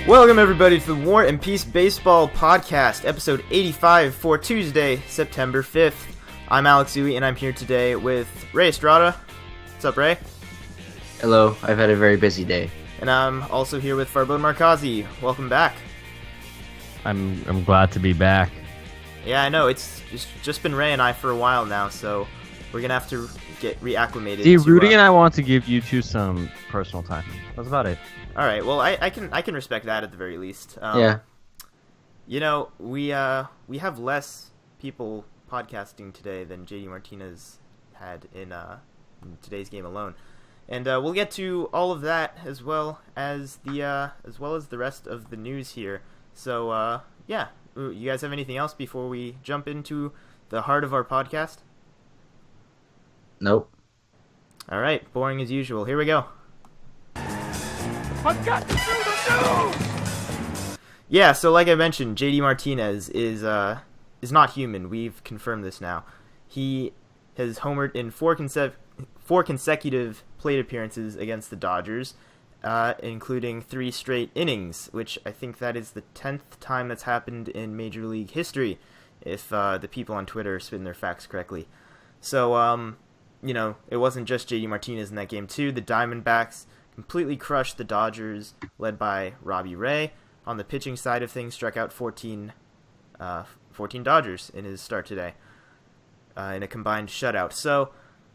Welcome everybody to the War and Peace Baseball Podcast, episode 85 for Tuesday, September 5th. I'm Alex Zui, and I'm here today with Ray Estrada. What's up, Ray? Hello, I've had a very busy day. And I'm also here with Verlander Mccullers. Welcome back. I'm glad to be back. Yeah, I know, it's just been Ray and I for a while now, so we're going to have to get reacclimated. See, Rudy and I want to give you two some personal time. That's about it. All right. Well, I can respect that at the very least. Yeah. You know, we have less people podcasting today than JD Martinez had in today's game alone, and we'll get to all of that as well as the rest of the news here. So yeah, you guys have anything else before we jump into the heart of our podcast? Nope. All right. Boring as usual. Here we go. I've got to do the news! Yeah, so like I mentioned, JD Martinez is not human. We've confirmed this now. He has homered in four consecutive plate appearances against the Dodgers, including 3 straight innings, which I think that is the 10th time that's happened in Major League history, if the people on Twitter are spitting their facts correctly. So, you know, it wasn't just JD Martinez in that game too. The Diamondbacks completely crushed the Dodgers, led by Robbie Ray. On the pitching side of things, struck out 14 Dodgers in his start today in a combined shutout. So,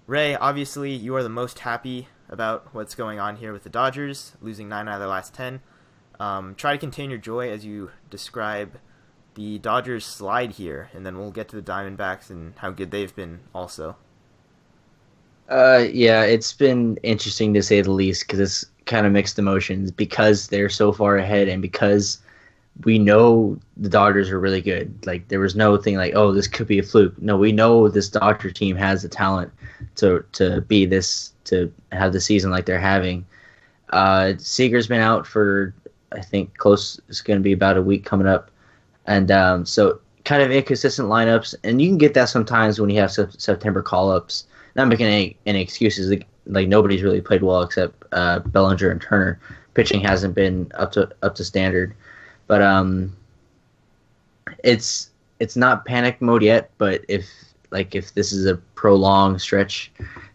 Ray, obviously you are the most happy about what's going on here with the Dodgers, losing 9 out of their last 10. Try to contain your joy as you describe the Dodgers' slide here, and then we'll get to the Diamondbacks and how good they've been also. Yeah, it's been interesting to say the least because it's kind of mixed emotions because they're so far ahead and because we know the Dodgers are really good. Like, there was no thing like, oh, this could be a fluke. No, we know this Dodger team has the talent to be this, to have the season like they're having. Seager's been out for, I think, it's going to be about a week coming up. And so kind of inconsistent lineups. And you can get that sometimes when you have September call-ups. Not making any excuses. Like nobody's really played well except Bellinger and Turner. Pitching hasn't been up to standard, but it's not panic mode yet. But if this is a prolonged stretch,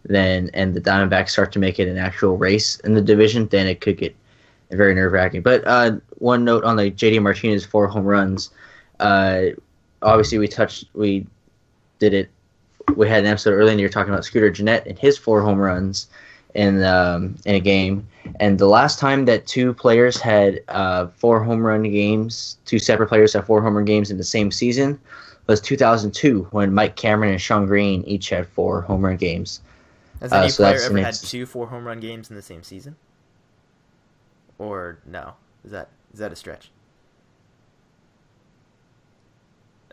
and the Diamondbacks start to make it an actual race in the division, then it could get very nerve-wracking. But one note on the JD Martinez 4 home runs. Obviously, we did it. We had an episode earlier in the year talking about Scooter Gennett and his 4 home runs in a game. And the last time that 2 players had 4 home run games, 2 separate players had 4 home run games in the same season was 2002 when Mike Cameron and Sean Green each had 4 home run games. Has any player ever had 2 4 home run games in the same season? Or no? Is that a stretch?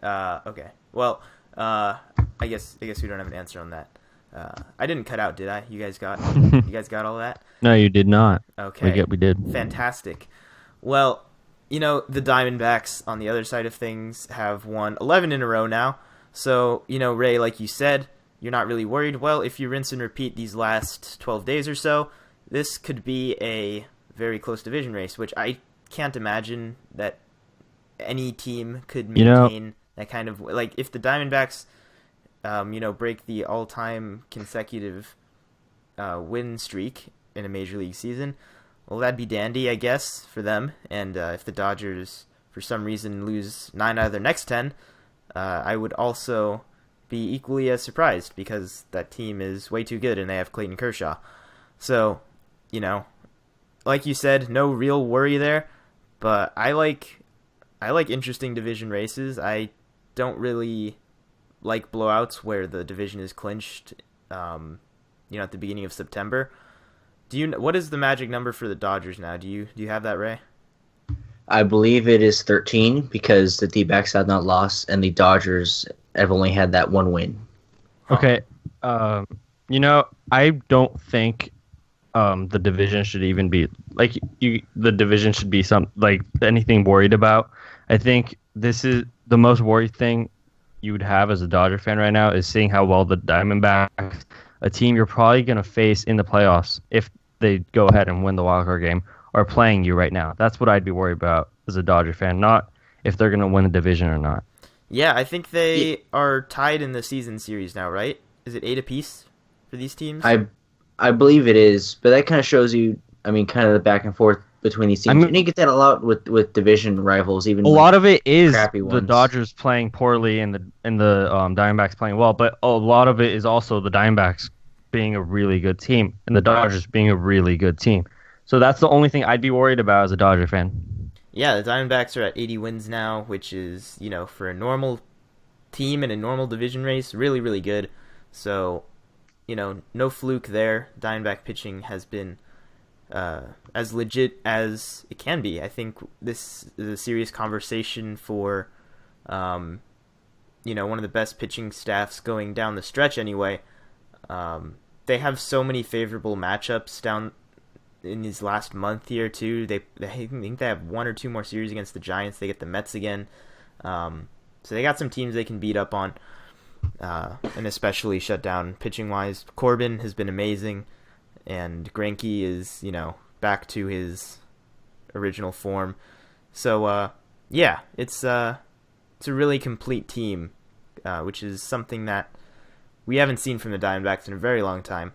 Okay. Well, I guess we don't have an answer on that. I didn't cut out, did I? You guys got all that? No, you did not. Okay. We did. Fantastic. Well, you know, the Diamondbacks on the other side of things have won 11 in a row now. So, you know, Ray, like you said, you're not really worried. Well, if you rinse and repeat these last 12 days or so, this could be a very close division race, which I can't imagine that any team could maintain that kind of, like, if the Diamondbacks break the all-time consecutive win streak in a Major League season, well, that'd be dandy, I guess, for them. And if the Dodgers, for some reason, lose 9 out of their next 10, I would also be equally as surprised because that team is way too good and they have Clayton Kershaw. So, you know, like you said, no real worry there. But I like interesting division races. I don't really like blowouts where the division is clinched, at the beginning of September. What is the magic number for the Dodgers now? Do you have that, Ray? I believe it is 13 because the Dbacks have not lost and the Dodgers have only had that 1 win. Okay. I don't think the division should even be the division should be anything worried about. I think this is the most worried thing you would have as a Dodger fan right now is seeing how well the Diamondbacks, a team you're probably going to face in the playoffs if they go ahead and win the wildcard game, are playing you right now. That's what I'd be worried about as a Dodger fan, not if they're going to win the division or not. Yeah, I think they are tied in the season series now, right? Is it 8 apiece for these teams? I believe it is, but that kind of shows you, I mean, kind of the back and forth between these teams. And you get that a lot with division rivals. Even a lot of it is the Dodgers playing poorly and the Diamondbacks playing well, but a lot of it is also the Diamondbacks being a really good team and the Dodgers being a really good team. So that's the only thing I'd be worried about as a Dodger fan. Yeah, the Diamondbacks are at 80 wins now, which is, for a normal team in a normal division race, really, really good. So, no fluke there. Diamondback pitching has been as legit as it can be. I think this is a serious conversation for, one of the best pitching staffs going down the stretch anyway. They have so many favorable matchups down in these last month here too. I think they have 1 or 2 more series against the Giants. They get the Mets again. So they got some teams they can beat up on, and especially shut down pitching wise. Corbin has been amazing, and Greinke is back to his original form. So yeah, it's a really complete team, which is something that we haven't seen from the Diamondbacks in a very long time.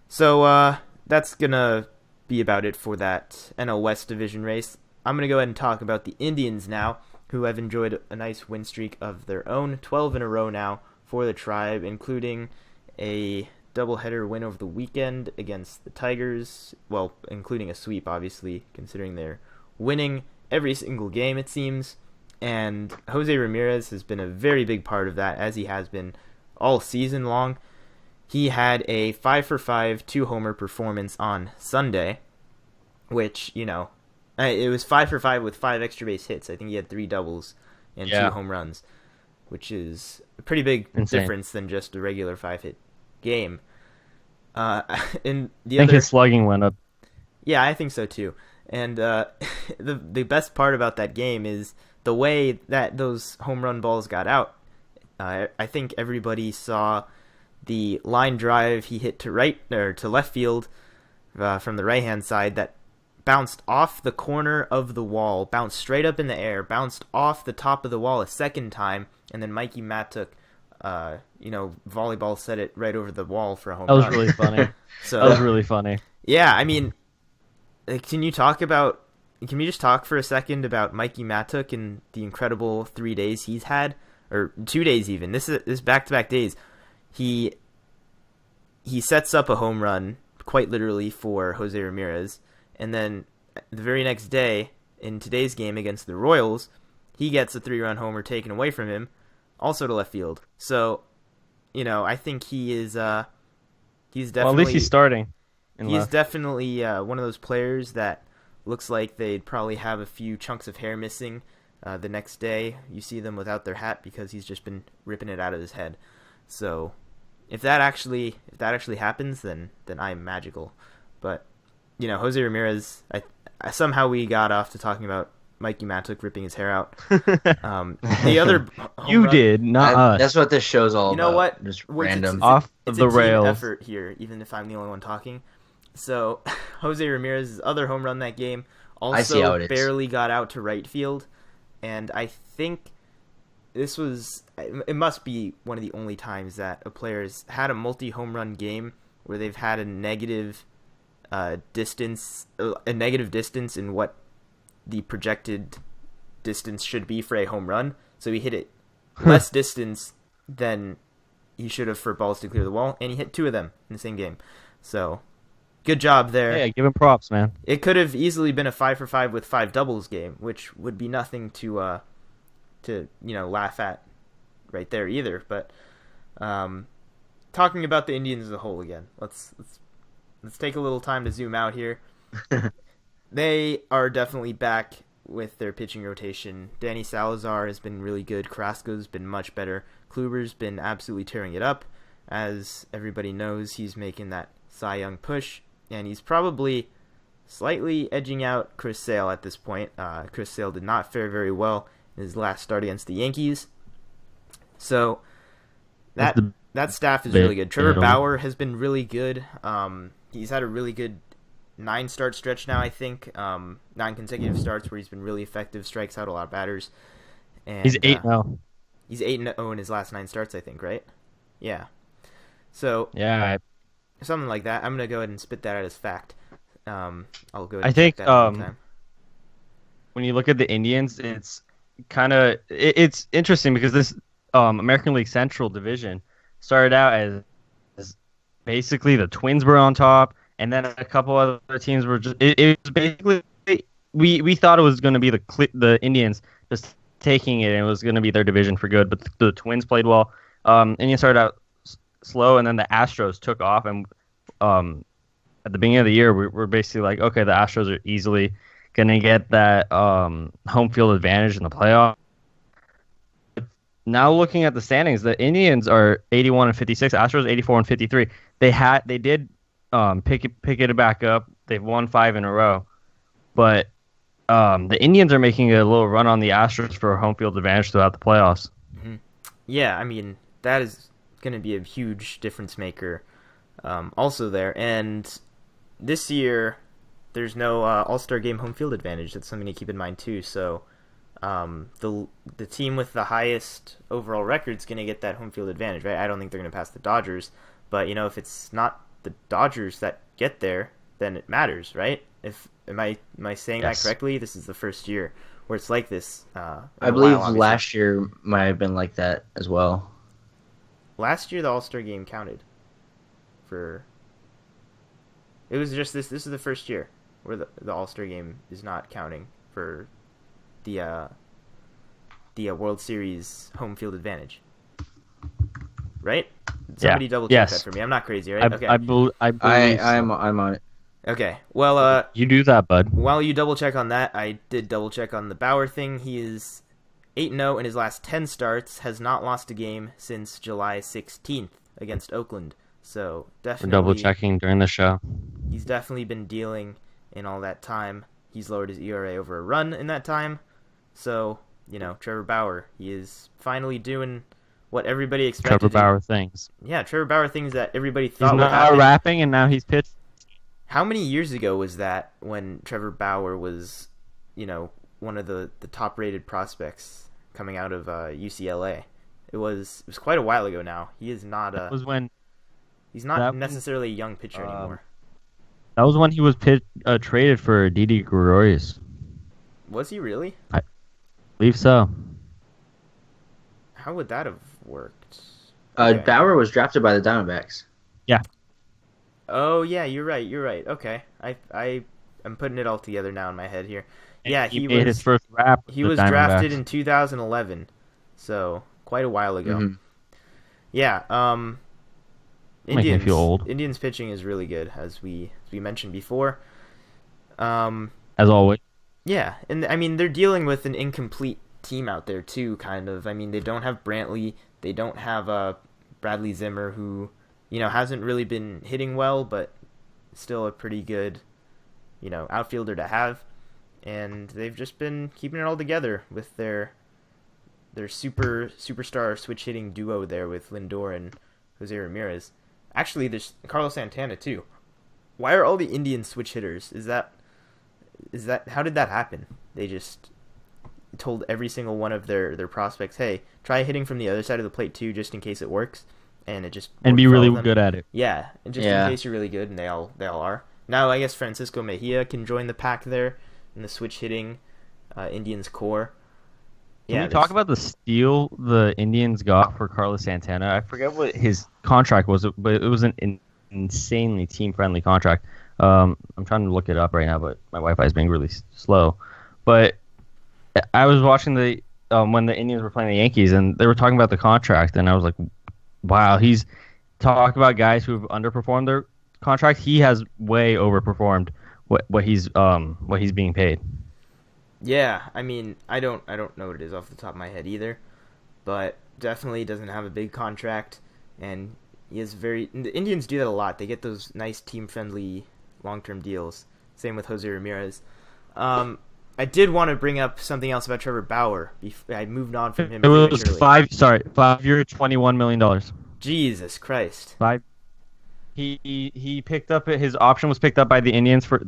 So that's going to be about it for that NL West division race. I'm going to go ahead and talk about the Indians now, who have enjoyed a nice win streak of their own, 12 in a row now for the Tribe, including a doubleheader win over the weekend against the Tigers, well, including a sweep, obviously, considering they're winning every single game, it seems. And Jose Ramirez has been a very big part of that, as he has been all season long. He had a 5-for-5 2-homer performance on Sunday, which, it was 5-for-5 with 5 extra base hits. I think he had 3 doubles and 2 home runs, which is a pretty big difference than just a regular 5-hit game. And I think his slugging went up. Yeah, I think so too. And the best part about that game is the way that those home run balls got out. I think everybody saw the line drive he hit to left field from the right hand side that bounced off the corner of the wall, bounced straight up in the air, bounced off the top of the wall a second time, and then Mikey Mattook, volleyball set it right over the wall for a home run. That was really funny. That was really funny. Yeah, I mean, can we just talk for a second about Mikey Mattook and the incredible 3 days he's had, or 2 days even. This is back-to-back days. He sets up a home run, quite literally, for Jose Ramirez, and then the very next day, in today's game against the Royals, he gets a 3-run homer taken away from him, also to left field. So, I think he is he's definitely... Well, at least he's starting. He's definitely one of those players that looks like they'd probably have a few chunks of hair missing the next day. You see them without their hat because he's just been ripping it out of his head. So if that actually happens, then I'm magical. But Jose Ramirez, somehow we got off to talking about Mikey Mattook ripping his hair out. The other you did, not us. That's what this show's all about. You know what? Just random. Off it's the a rails. Team effort here, even if I'm the only one talking. So Jose Ramirez's other home run that game also barely got out to right field, and I think it must be one of the only times that a player has had a multi-home run game where they've had a negative distance in what the projected distance should be for a home run. So he hit it less distance than he should have for balls to clear the wall, and he hit 2 of them in the same game. So good job there. Yeah, give him props, man. It could have easily been a 5-for-5 with 5 doubles game, which would be nothing to laugh at right there either. But talking about the Indians as a whole again, let's take a little time to zoom out here. They are definitely back with their pitching rotation. Danny Salazar has been really good. Carrasco's been much better. Kluber's been absolutely tearing it up. As everybody knows, he's making that Cy Young push, and he's probably slightly edging out Chris Sale at this point. Chris Sale did not fare very well in his last start against the Yankees. So that staff is really good. Trevor Bauer has been really good. He's had a really good 9-start stretch now, I think. 9 consecutive starts where he's been really effective, strikes out a lot of batters. And, He's 8 now. He's 8-0 in his last 9 starts, I think, right? Yeah. So Yeah. something like that. I'm gonna go ahead and spit that out as fact. I'll go ahead. I And think check that one time. when you look at the Indians, it's kind of it's interesting because this American League Central division started out as basically the Twins were on top, and then a couple other teams were just. It was basically we thought it was going to be the Indians just taking it, and it was going to be their division for good. But the Twins played well. Indians started out slow, and then the Astros took off, and at the beginning of the year, we're basically like, okay, the Astros are easily going to get that home field advantage in the playoff. Now looking at the standings, the Indians are 81-56, Astros 84-53. They did pick it back up. They've won 5 in a row, but the Indians are making a little run on the Astros for a home field advantage throughout the playoffs. Mm-hmm. Yeah, I mean that is going to be a huge difference maker. Also there, and this year there's no All-Star Game home field advantage. That's something to keep in mind too. So the team with the highest overall record is going to get that home field advantage, right? I don't think they're going to pass the Dodgers, but if it's not the Dodgers that get there, then it matters, right? Am I saying Yes. that correctly? This is the first year where it's like this. I believe last year might have been like that as well. Last year the All-Star Game counted for. It was just this. This is the first year where the All-Star Game is not counting for the World Series home field advantage. Right? Somebody double check Yes. that for me. I'm not crazy, right? Okay. I believe I'm on it. Okay. Well, you do that, bud. while you double check on that, I did double check on the Bauer thing. He is 8-0 in his last 10 starts, has not lost a game since July 16th against Oakland. So We're definitely double checking during the show. He's definitely been dealing in all that time. He's lowered his ERA over a run in that time. So, Trevor Bauer, he is finally doing what everybody expected. Trevor Bauer things. Yeah, Trevor Bauer things that everybody He's thought would not happen. rapping, and now he's pitched. How many years ago was that when Trevor Bauer was, one of the top-rated prospects coming out of UCLA? It was quite a while ago now. He is not That was when he's not that- necessarily a young pitcher anymore. that was when he was traded for Didi Gregorius. Was he really? I believe so. How would that have worked? Okay. Bauer was drafted by the Diamondbacks. Oh yeah, you're right. Okay, I'm putting it all together now in my head here. Yeah, he made his first rap. with he the was drafted Diamondbacks. in 2011, so quite a while ago. Mhm. Yeah, Making me feel old. Indians pitching is really good, as we mentioned before. As always. Yeah, and I mean they're dealing with an incomplete team out there too, kind of. I mean they don't have Brantley, they don't have Bradley Zimmer, who hasn't really been hitting well, but still a pretty good outfielder to have, and they've just been keeping it all together with their superstar switch hitting duo there with Lindor and Jose Ramirez. Actually, there's Carlos Santana too. Why are all the Indians switch hitters? Is that how did that happen? They just told every single one of their prospects, hey, try hitting from the other side of the plate too, just in case it works, and it just And worked be for all really of them. good at it. Yeah, and just in case you're really good, and they all are. Now I guess Francisco Mejia can join the pack there in the switch hitting Indians core. Can we talk about the steal the Indians got for Carlos Santana? I forget what his contract was, but it was an insanely team-friendly contract. I'm trying to look it up right now, but my Wi-Fi is being really slow. But I was watching the when the Indians were playing the Yankees, and they were talking about the contract, and I was like, wow, he's talking about guys who've underperformed their contract. He has way overperformed what he's being paid. Yeah, I mean, I don't know what it is off the top of my head either, but definitely doesn't have a big contract, and he is the Indians do that a lot. They get those nice team-friendly long-term deals. Same with Jose Ramirez. I did want to bring up something else about Trevor Bauer. I moved on from him. It was prematurely. 5 year, $21 million. Jesus Christ. He picked up his option was picked up by the Indians for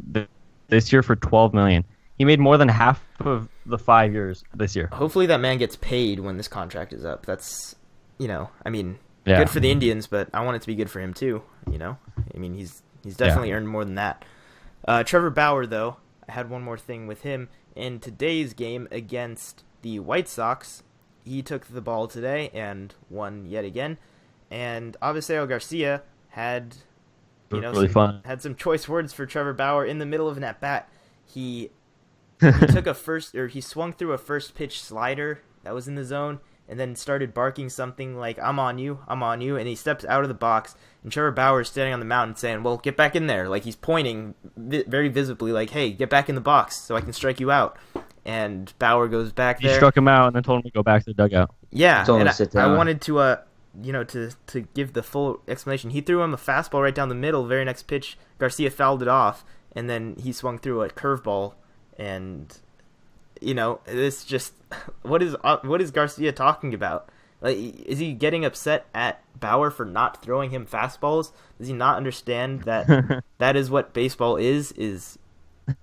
this year for $12 million. He made more than half of the 5 years this year. Hopefully that man gets paid when this contract is up. That's, I mean, Yeah. good for the Indians, but I want it to be good for him too. I mean, he's definitely earned more than that. Trevor Bauer, though, I had one more thing with him. In today's game against the White Sox, he took the ball today and won yet again. And Avisail Garcia had, Really fun. had some choice words for Trevor Bauer in the middle of an at bat. He took he swung through a first pitch slider that was in the zone, and then started barking something like, I'm on you, and he steps out of the box, and Trevor Bauer is standing on the mound saying, well, get back in there. Like, he's pointing very visibly, like, hey, get back in the box so I can strike you out. And Bauer goes back there. He struck him out and then told him to go back to the dugout. Yeah, Told him and to sit I down. wanted to, to give the full explanation. He threw him a fastball right down the middle, very next pitch. Garcia fouled it off, and then he swung through a curveball, and it's just what is Garcia talking about? Like, is he getting upset at Bauer for not throwing him fastballs? Does he not understand that that is what baseball is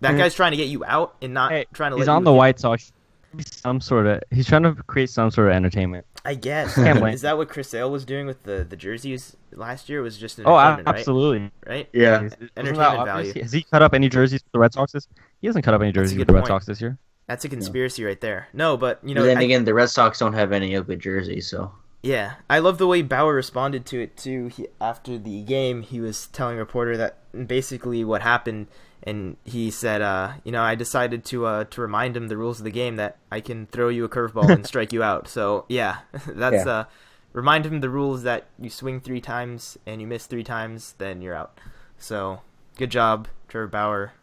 that guy's trying to get you out and not trying to He's let on you the hit? White Sox. He's trying to create some sort of entertainment. I guess. Can't wait. Is that what Chris Sale was doing with the jerseys last year? It was just entertainment, absolutely. right? Yeah. Entertainment value. Has he cut up any jerseys for the Red Sox He hasn't cut up any That's a jerseys good for the Red point. Sox this year. That's a conspiracy right there. No, but But then again, the Red Sox don't have any ugly jerseys, so. yeah, I love the way Bauer responded to it too. After the game, he was telling a reporter that basically what happened, and he said, I decided to remind him the rules of the game, that I can throw you a curveball and strike you out. So yeah, that's remind him the rules, that you swing 3 times and you miss 3 times, then you're out. So good job, Trevor Bauer,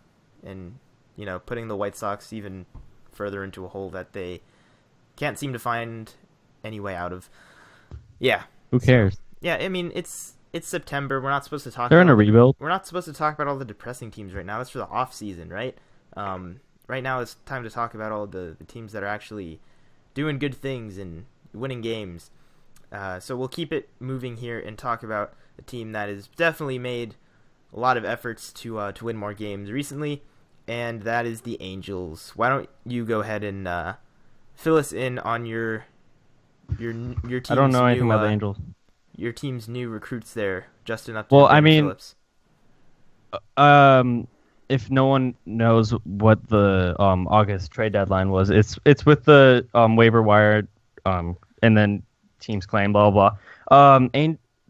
and putting the White Sox even further into a hole that they can't seem to find any way out of. Yeah. Who cares? Yeah, I mean, it's September. We're not supposed to talk They're in about a rebuild. We're not supposed to talk about all the depressing teams right now. That's for the off season, right? Right now it's time to talk about all the teams that are actually doing good things and winning games. So we'll keep it moving here and talk about a team that has definitely made a lot of efforts to win more games recently, and that is the Angels. Why don't you go ahead and fill us in on your team's I don't know anything new, about the Angels. your team's new recruits there, Justin Upton. Well, and I Brandon mean, Phillips. If no one knows what the August trade deadline was, it's with the waiver wire, and then teams claim blah blah blah.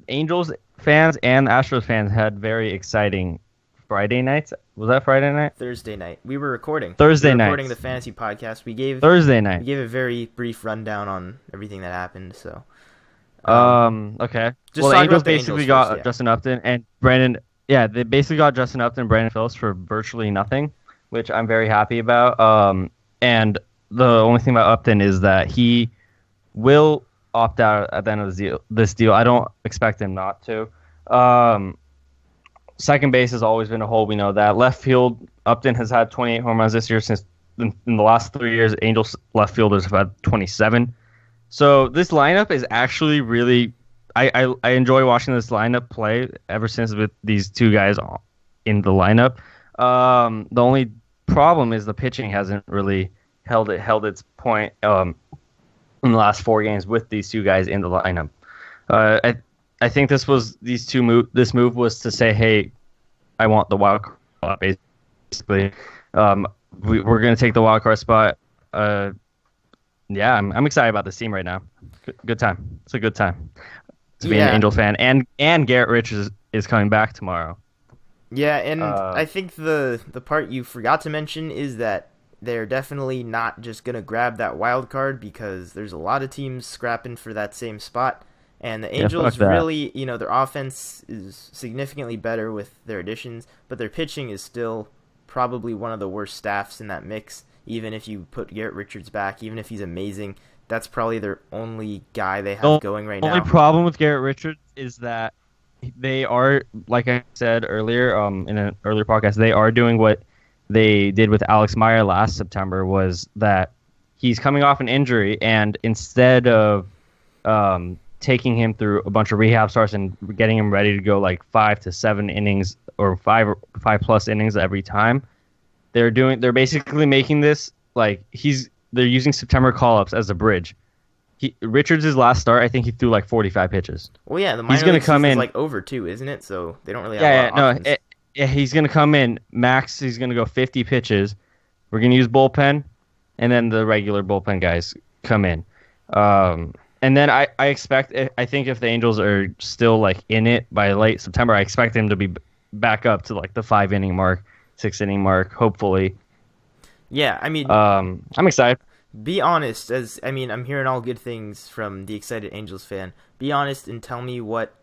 Angels fans and Astros fans had very exciting Friday nights. Was that Friday night? Thursday night. We were recording. Thursday we were night. recording the fantasy podcast. We gave Thursday night. a very brief rundown on everything that happened. So, Okay. Just Well, the talk Angels about the basically Angels got first, yeah. Justin Upton and Brandon. Yeah, they basically got Justin Upton and Brandon Phillips for virtually nothing, which I'm very happy about. And the only thing about Upton is that he will opt out at the end of this deal. I don't expect him not to. Second base has always been a hole. We know that. Left field, Upton has had 28 home runs this year. Since in the last 3 years, Angels left fielders have had 27. So this lineup is actually really. I enjoy watching this lineup play ever since with these two guys in the lineup. The only problem is the pitching hasn't really held its point in the last 4 games with these two guys in the lineup. I think this move was to say, hey, I want the wild card spot, basically. We're going to take the wild card spot. Yeah, I'm excited about this team right now. Good time. It's a good time to be an Angel fan. And Garrett Richards is coming back tomorrow. Yeah, and I think the part you forgot to mention is that they're definitely not just going to grab that wild card, because there's a lot of teams scrapping for that same spot. And the Angels really, their offense is significantly better with their additions, but their pitching is still probably one of the worst staffs in that mix. Even if you put Garrett Richards back, even if he's amazing, that's probably their only guy they have going right now. The only problem with Garrett Richards is that they are, like I said earlier, in an earlier podcast, they are doing what they did with Alex Meyer last September, was that he's coming off an injury, and instead of taking him through a bunch of rehab starts and getting him ready to go like 5 to 7 innings or 5+ innings every time. They're basically making this like they're using September call-ups as a bridge. Richards' last start, I think he threw like 45 pitches. Well, yeah, the minor league season is like over too, isn't it? So they don't really have a lot of options. He's going to come in max. He's going to go 50 pitches. We're going to use bullpen, and then the regular bullpen guys come in. And then I think if the Angels are still like in it by late September, I expect him to be back up to like the 5-inning mark, 6-inning mark, hopefully. Yeah, I mean, I'm excited. Be honest, I'm hearing all good things from the excited Angels fan. Be honest and tell me what,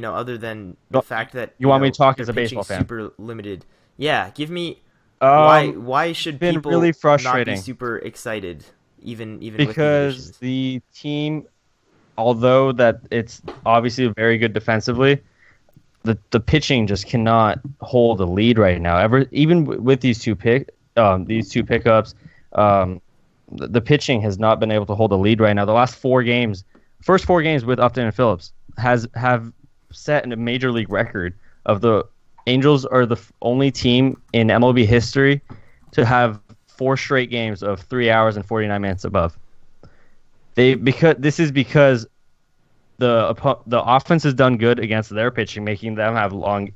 other than the fact that you want me to talk as a pitching baseball fan. Super limited. Yeah, give me why should people really frustrating. Not be super excited even because with the team, although that it's obviously very good defensively, the pitching just cannot hold a lead right now. Even with these two pickups, the pitching has not been able to hold a lead right now. The first 4 games with Upton and Phillips have set a major league record of the Angels are the only team in MLB history to have 4 straight games of 3 hours and 49 minutes above. Because the offense has done good against their pitching, making them have long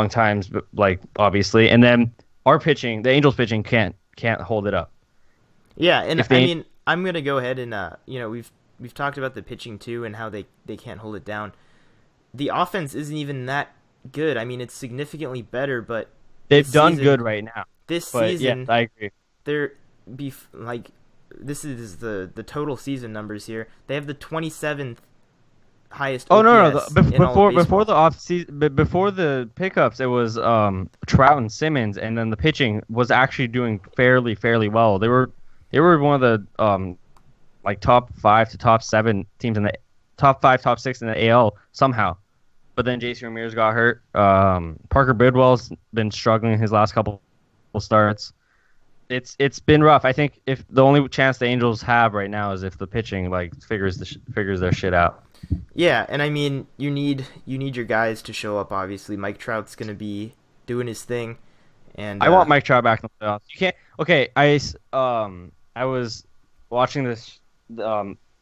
times, like obviously, and then our pitching, the Angels pitching can't hold it up. Yeah, and I'm gonna go ahead and we've talked about the pitching too and how they can't hold it down. The offense isn't even that good. I mean, it's significantly better, but they've done good right now. This season, yeah, I agree. This is the total season numbers here. They have the 27th highest. Oh OPS before the off season, before the pickups, it was Trout and Simmons, and then the pitching was actually doing fairly well. They were one of the top 5 to top 7 teams in the top 5, top 6 in the AL somehow. But then JC Ramirez got hurt. Parker Bidwell's been struggling his last couple starts. It's been rough. I think if the only chance the Angels have right now is if the pitching figures their shit out. Yeah, and I mean you need your guys to show up. Obviously, Mike Trout's gonna be doing his thing, and I want Mike Trout back in the playoffs. You can't. Okay, I was watching this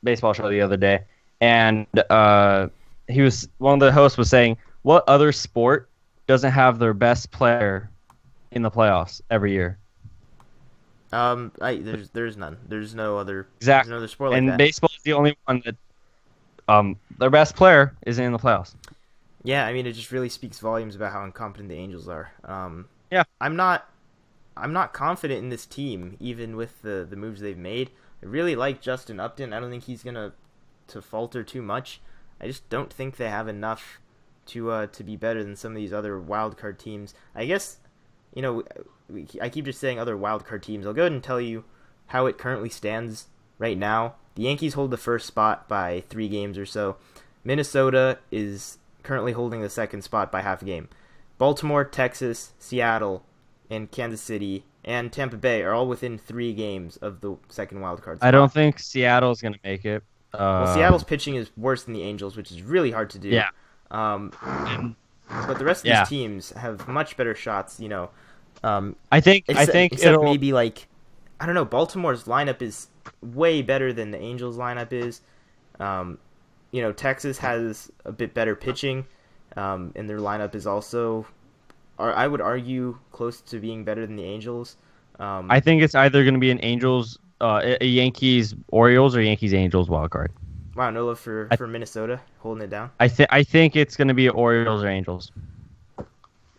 baseball show the other day, and one of the hosts was saying, what other sport doesn't have their best player in the playoffs every year? There's none. There's no other. Exactly. There's no other sport like that. And baseball is the only one that their best player is in the playoffs. Yeah, I mean, it just really speaks volumes about how incompetent the Angels are. Yeah. I'm not confident in this team, even with the moves they've made. I really like Justin Upton. I don't think he's gonna falter too much. I just don't think they have enough to be better than some of these other wild card teams. I guess, I keep just saying other wild card teams. I'll go ahead and tell you how it currently stands right now. The Yankees hold the first spot by 3 games or so. Minnesota is currently holding the second spot by half a game. Baltimore, Texas, Seattle, and Kansas City and Tampa Bay are all within 3 games of the second wild card spot. I don't think Seattle's going to make it. Well, Seattle's pitching is worse than the Angels, which is really hard to do. Yeah. But the rest of these teams have much better shots, I think except maybe I don't know, Baltimore's lineup is way better than the Angels lineup is. Texas has a bit better pitching, and their lineup is also, I would argue, close to being better than the Angels. I think it's either going to be an Angels, a Yankees Orioles or Yankees Angels wild card. Wow, no love for Minnesota holding it down. I think it's going to be Orioles or Angels.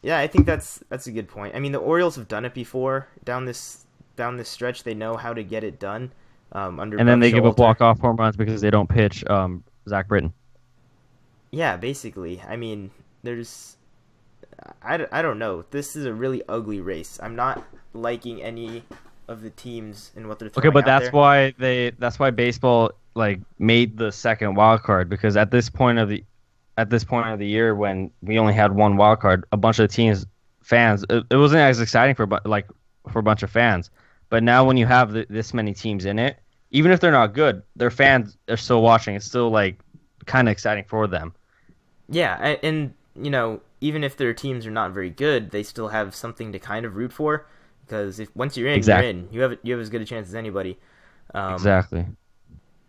Yeah, I think that's a good point. I mean, the Orioles have done it before down this stretch. They know how to get it done. And then they give up walk-off home runs because they don't pitch Zach Britton. Yeah, basically. I mean, I don't know. This is a really ugly race. I'm not liking any of the teams and what they're throwing. Okay, but out that's why baseball made the second wild card, because at this point of the year when we only had one wild card, a bunch of teams fans, it wasn't as exciting for a bunch of fans. But now when you have this many teams in it, even if they're not good, their fans are still watching. It's still like kind of exciting for them. Yeah, and you know, even if their teams are not very good, they still have something to kind of root for, because if once you're in, Exactly. you're in. You have as good a chance as anybody. Exactly.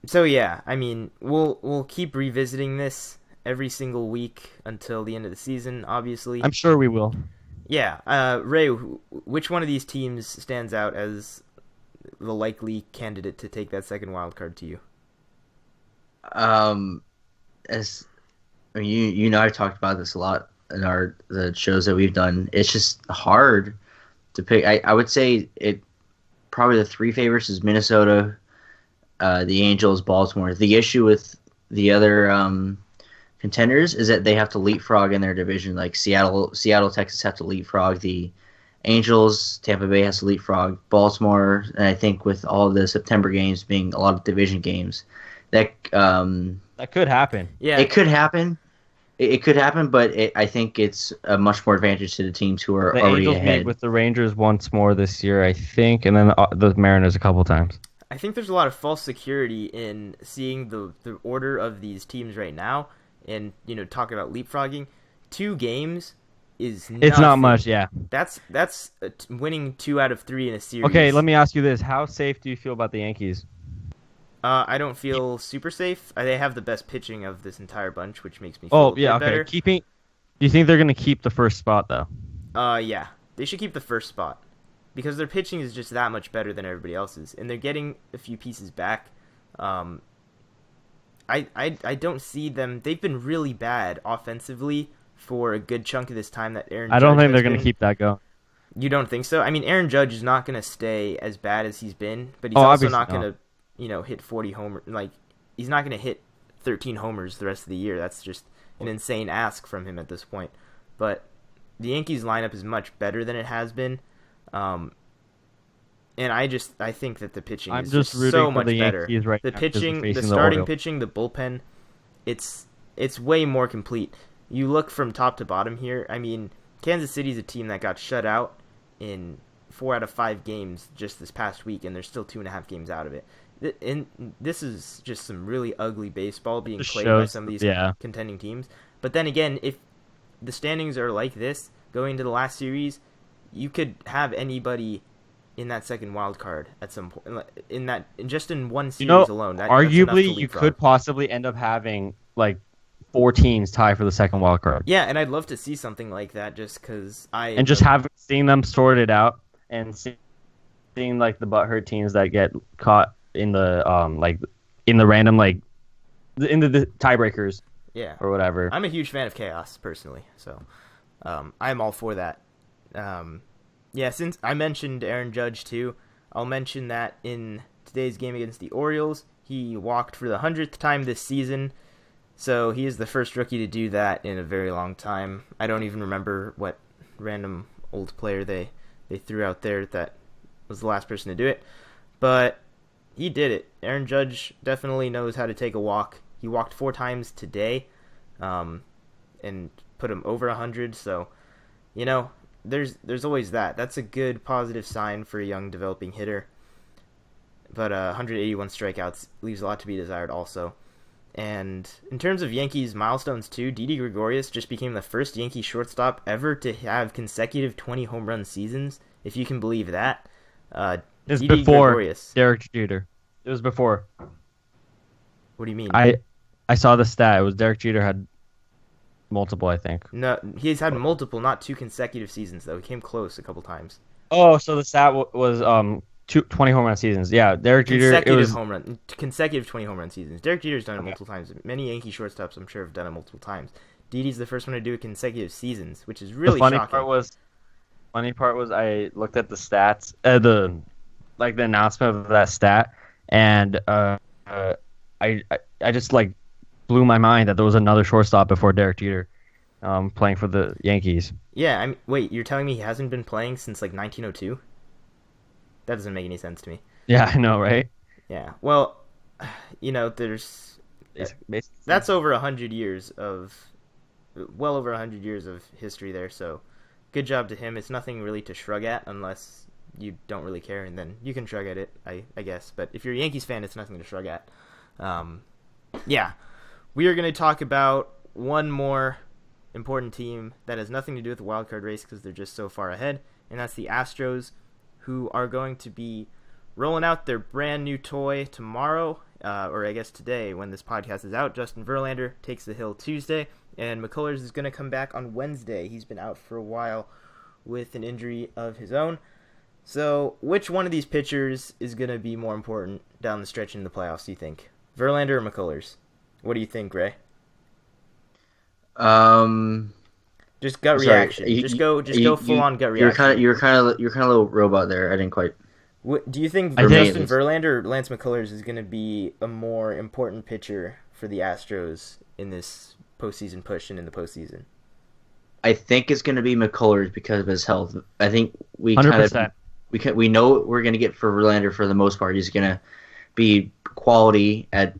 So yeah, I mean, we'll keep revisiting this every single week until the end of the season, obviously. I'm sure we will. Yeah, Ray, which one of these teams stands out as the likely candidate to take that second wild card to you? As I mean, you know, I've talked about this a lot in the shows that we've done. It's just hard to pick. I would say it probably the three favorites is Minnesota, the Angels, Baltimore. The issue with the other contenders is that they have to leapfrog in their division. Like Seattle, Texas have to leapfrog. The Angels, Tampa Bay has to leapfrog. Baltimore, and I think with all the September games being a lot of division games, that That could happen. Yeah, it could happen. It could happen, but I think it's a much more advantage to the teams who are The already Angels ahead. meet with the Rangers once more this year, I think, and then the Mariners a couple times. I think there's a lot of false security in seeing the order of these teams right now, and you know, talking about leapfrogging. 2 games is nothing. It's not much, yeah. That's winning 2 out of 3 in a series. Okay, let me ask you this: how safe do you feel about the Yankees? I don't feel super safe. They have the best pitching of this entire bunch, which makes me feel a bit better. Do you think they're gonna keep the first spot though? Yeah, they should keep the first spot because their pitching is just that much better than everybody else's, and they're getting a few pieces back. I don't see them. They've been really bad offensively for a good chunk of this time that Aaron. I don't Judge think they're has gonna been. keep that going. You don't think so? I mean, Aaron Judge is not going to stay as bad as he's been, but he's Oh, also obviously not going not. to, you know, hit 40 homers. Like, he's not going to hit 13 homers the rest of the year. That's just an insane ask from him at this point. But the Yankees lineup is much better than it has been. And I think that the pitching I'm is just just rooting so for much the better. Yankees right The now 'cause they're pitching, the facing the starting Orioles. pitching, the bullpen, it's way more complete. You look from top to bottom here. I mean, Kansas City's a team that got shut out in 4 out of 5 games just this past week, and they're still 2.5 games out of it. And this is just some really ugly baseball being Just played by shows- some of these yeah. contending teams. But then again, if the standings are like this going into the last series, you could have anybody in that second wild card at some point in one series You know, alone. That's enough to arguably, you leapfrog. could possibly end up having like 4 teams tie for the second wild card, Yeah, and I'd love to see something like that just because and just seeing them sort it out and seeing like the butthurt teams that get caught in the in the random in the tiebreakers yeah. or whatever. I'm a huge fan of chaos personally, so I'm all for that. Yeah, since I mentioned Aaron Judge too, I'll mention that in today's game against the Orioles, he walked for the 100th time this season. So he is the first rookie to do that in a very long time. I don't even remember what random old player they threw out there that was the last person to do it. But he did it. Aaron Judge definitely knows how to take a walk. He walked 4 times today and put him over 100. So, you know, there's always that. That's a good positive sign for a young developing hitter. But 181 strikeouts leaves a lot to be desired also. And in terms of Yankees milestones too, Didi Gregorius just became the first Yankee shortstop ever to have consecutive 20 home run seasons, if you can believe that. It's Didi before Gregorius. Derek Jeter. It was before. What do you mean? I saw the stat. It was Derek Jeter had multiple, I think. No, he's had multiple, not 2 consecutive seasons though. He came close a couple times. Oh, so the stat was 20 home run seasons. Yeah, Derek Jeter. Consecutive 20 home run seasons. Derek Jeter's done it multiple times. Many Yankee shortstops, I'm sure, have done it multiple times. Didi's the first one to do it consecutive seasons, which is really the shocking. Funny part was I looked at the stats, the announcement of that stat, and I just blew my mind that there was another shortstop before Derek Jeter, playing for the Yankees. Yeah, wait, you're telling me he hasn't been playing since 1902? That doesn't make any sense to me. Yeah, I know, right? Yeah. Well, you know, there's Basically. that's over 100 years of well over 100 years of history there, so good job to him. It's nothing really to shrug at unless you don't really care, and then you can shrug at it, I guess. But if you're a Yankees fan, it's nothing to shrug at. Yeah, we are going to talk about one more important team that has nothing to do with the wild card race because they're just so far ahead, and that's the Astros, who are going to be rolling out their brand new toy tomorrow, or I guess today when this podcast is out. Justin Verlander takes the hill Tuesday, and McCullers is going to come back on Wednesday. He's been out for a while with an injury of his own. So which one of these pitchers is going to be more important down the stretch in the playoffs, do you think? Verlander or McCullers? What do you think, Ray? Just gut reaction. Just go full on gut reaction. You're kind of a little robot there. I didn't quite. Do you think Justin Verlander or Lance McCullers is going to be a more important pitcher for the Astros in this postseason push and in the postseason? I think it's going to be McCullers because of his health. I think we 100%. We know what we're going to get for Verlander for the most part. He's going to be quality at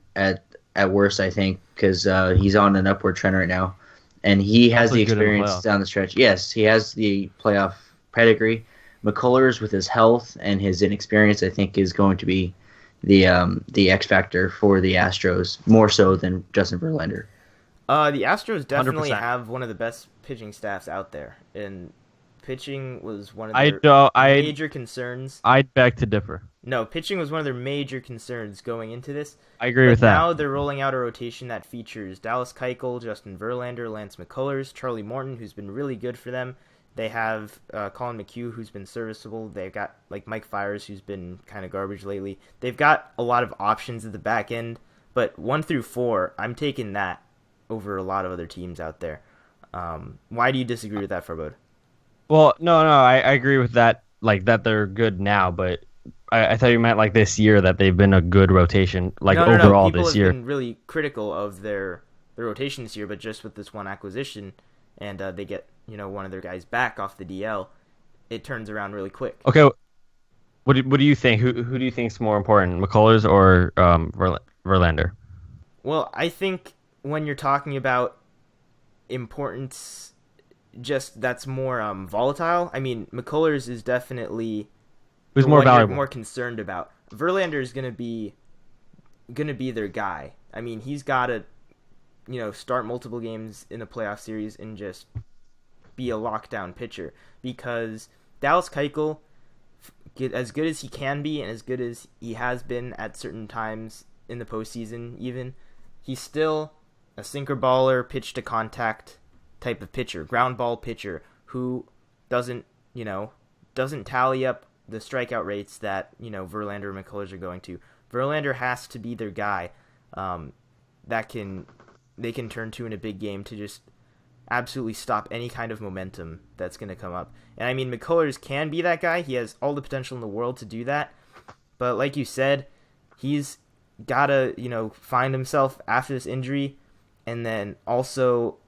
worst, I think, because he's on an upward trend right now, and he has the experience down the stretch. Yes, he has the playoff pedigree. McCullers, with his health and his inexperience, I think is going to be the X factor for the Astros more so than Justin Verlander. The Astros definitely 100%. have one of the best pitching staffs out there, and pitching was one of their major concerns. I'd beg to differ. No, pitching was one of their major concerns going into this. I agree with that. Now they're rolling out a rotation that features Dallas Keuchel, Justin Verlander, Lance McCullers, Charlie Morton, who's been really good for them. They have Colin McHugh, who's been serviceable. They've got Mike Fiers, who's been kind of garbage lately. They've got a lot of options at the back end, but 1 through 4, I'm taking that over a lot of other teams out there. Why do you disagree with that, Forbode? Well, no, I agree with that. That they're good now, but I thought you meant this year that they've been a good rotation, overall People this year. People have been really critical of their rotation this year, but just with this one acquisition, and they get one of their guys back off the DL, it turns around really quick. Okay, what do you think? Who do you think is more important, McCullers or Verlander? Well, I think when you're talking about importance, just that's more volatile. I mean, McCullers is definitely who's more valuable, more concerned about. Verlander is gonna be their guy. I mean, he's got to start multiple games in the playoff series and just be a lockdown pitcher, because Dallas Keuchel, as good as he can be and as good as he has been at certain times in the postseason, even, he's still a sinker baller, pitch to contact type of pitcher, ground ball pitcher who doesn't tally up the strikeout rates that Verlander and McCullers are going to. Verlander has to be their guy that they can turn to in a big game to just absolutely stop any kind of momentum that's going to come up. And I mean, McCullers can be that guy. He has all the potential in the world to do that. But like you said, he's got to, find himself after this injury, and then also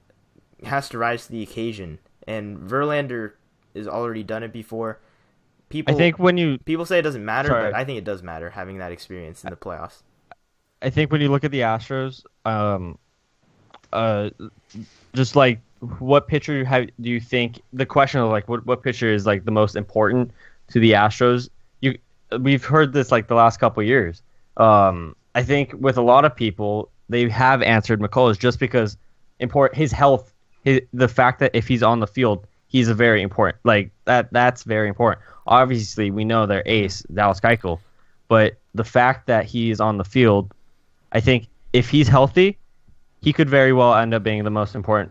has to rise to the occasion. And Verlander has already done it before. People say it doesn't matter, but I think it does matter having that experience in the playoffs. I think when you look at the Astros, just what pitcher do you think? The question of what pitcher is the most important to the Astros? We've heard this the last couple of years. I think with a lot of people, they have answered McCullers just because his health, the fact that if he's on the field, he's a very important that's very important. Obviously, we know their ace, Dallas Keuchel, but the fact that he's on the field, I think if he's healthy, he could very well end up being the most important,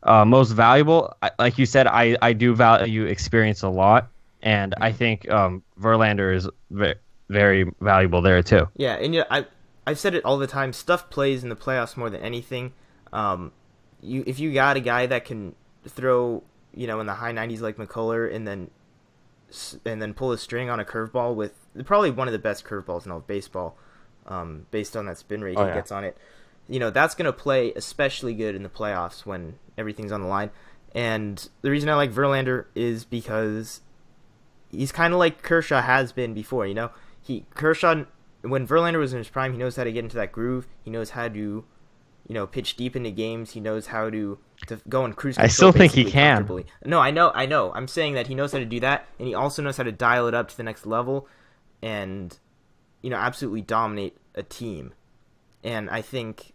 most valuable. Like you said, I do value experience a lot, and I think Verlander is very valuable there too. Yeah, and I've said it all the time. Stuff plays in the playoffs more than anything. If you got a guy that can throw in the high 90s like McCuller, and then pull a string on a curveball with probably one of the best curveballs in all of baseball, based on that spin rate he gets on it. That's going to play especially good in the playoffs when everything's on the line. And the reason I like Verlander is because he's kind of like Kershaw has been before. Kershaw, when Verlander was in his prime, he knows how to get into that groove. He knows how to, pitch deep into games. He knows how to go and cruise control. I still think he basically can. comfortably. No, I know. I'm saying that he knows how to do that, and he also knows how to dial it up to the next level, and absolutely dominate a team. And I think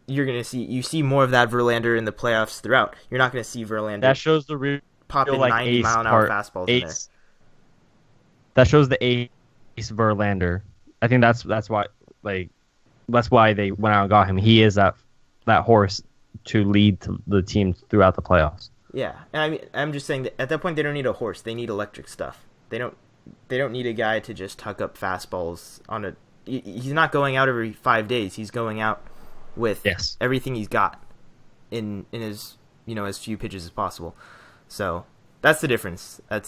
you're gonna see more of that Verlander in the playoffs throughout. You're not gonna see Verlander. That shows the real popping like 90 mile an hour fastballs in there. That shows the ace Verlander. I think that's why they went out and got him. He is that horse to lead the team throughout the playoffs. Yeah, and I mean, I'm just saying that at that point they don't need a horse. They need electric stuff. They don't need a guy to just tuck up fastballs on a. He's not going out every 5 days. He's going out with everything he's got in his as few pitches as possible. So that's the difference. I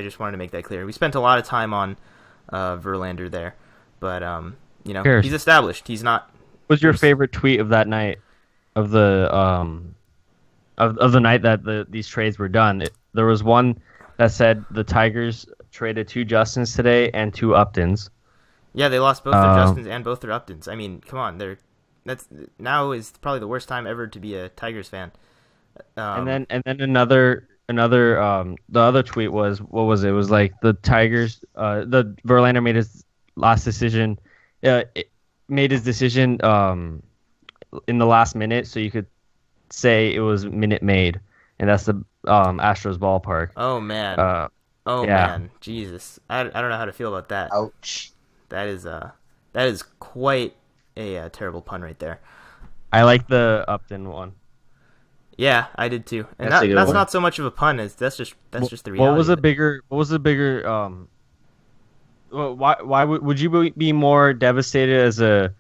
just wanted to make that clear. We spent a lot of time on Verlander there, but he's established. He's not. What was your favorite tweet of that night, of the of the night that these trades were done? There was one that said the Tigers traded 2 Justins today and 2 Uptons. Yeah, they lost both their Justins and both their Uptons. I mean, come on, that's now is probably the worst time ever to be a Tigers fan. And then another the other tweet was, what was it? It was like the Tigers, the Verlander made his last decision, made his decision in the last minute, so you could say it was Minute Maid, and that's the Astros ballpark. Oh man, man, Jesus, I don't know how to feel about that. Ouch. That is quite a terrible pun right there. I like the Upton one. Yeah, I did too, and That's that's not so much of a pun as that's just the reality. What was the bigger? Why would you be more devastated as a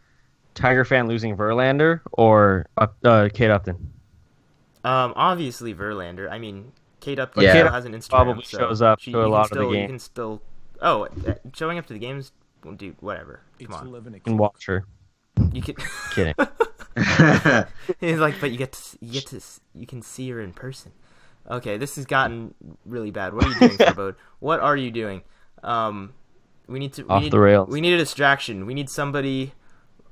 Tiger fan losing Verlander or Kate Upton? Obviously Verlander. I mean, Kate Upton has an Instagram, probably so shows up to a lot of the games. You can still, showing up to the games, dude, whatever. Come on, You can watch her. you can. Kidding. He's like, but you can see her in person. Okay, this has gotten really bad. What are you doing, Farbode? What are you doing? We need the rails. We need a distraction. We need somebody.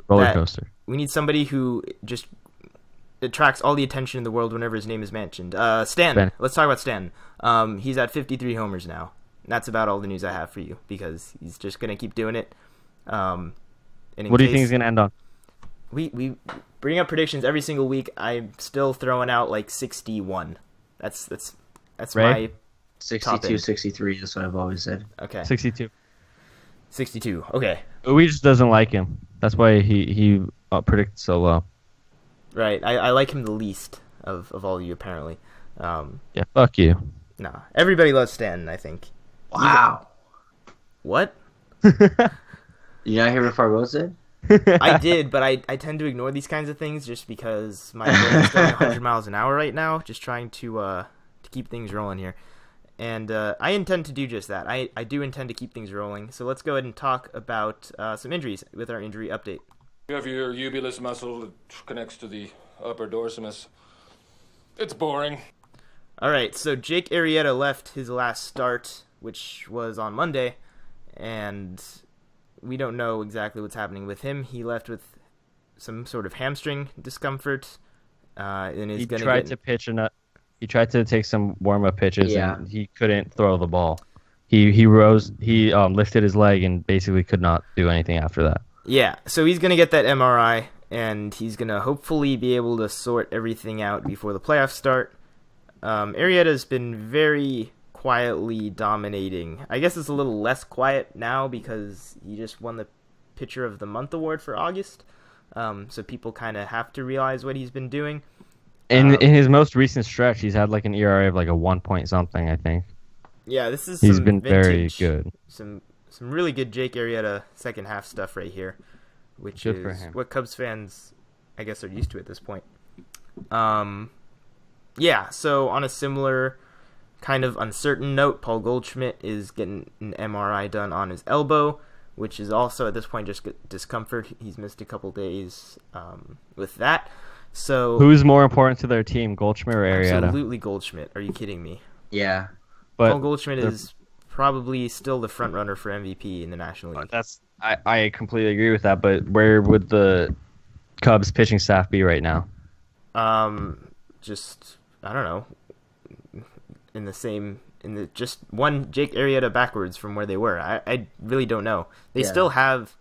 Roller coaster. We need somebody who just attracts all the attention in the world whenever his name is mentioned. Stanton. Let's talk about Stanton. He's at 53 homers now. That's about all the news I have for you, because he's just gonna keep doing it. What do you think he's gonna end on? We bring up predictions every single week. I'm still throwing out like 61. That's my 62, 63 is what I've always said. Okay. 62. 62. Okay. We just doesn't like him. That's why he predicts so low. Right. I like him the least of all of you, apparently. Yeah, fuck you. Nah. Everybody loves Stanton, I think. Wow. What? You not hear what Farbo said? I did, but I tend to ignore these kinds of things just because my brain's going 100 miles an hour right now, just trying to keep things rolling here. And I intend to do just that. I do intend to keep things rolling. So let's go ahead and talk about some injuries with our injury update. You have your ubulus muscle that connects to the upper dorsimus. It's boring. All right, so Jake Arrieta left his last start, which was on Monday, and we don't know exactly what's happening with him. He left with some sort of hamstring discomfort, and is going to tried to pitch He tried to take some warm-up pitches, and he couldn't throw the ball. He rose, lifted his leg, and basically could not do anything after that. Yeah, so he's going to get that MRI, and he's going to hopefully be able to sort everything out before the playoffs start. Arrieta's been very quietly dominating. I guess it's a little less quiet now because he just won the Pitcher of the Month award for August, so people kind of have to realize what he's been doing. In his most recent stretch, he's had like an ERA of like a 1 point something, I think. Yeah, this is he's been very good. Some really good Jake Arrieta second half stuff right here, which good is for him. What Cubs fans, I guess, are used to at this point. Yeah, so on a similar kind of uncertain note, Paul Goldschmidt is getting an MRI done on his elbow, which is also at this point just discomfort. He's missed a couple days with that. So who's more important to their team, Goldschmidt or Arrieta? Absolutely Goldschmidt. Are you kidding me? Yeah. But Paul Goldschmidt is probably still the front runner for MVP in the National League. I completely agree with that, but where would the Cubs pitching staff be right now? Just I don't know. Just one Jake Arrieta backwards from where they were. I really don't know. They still have,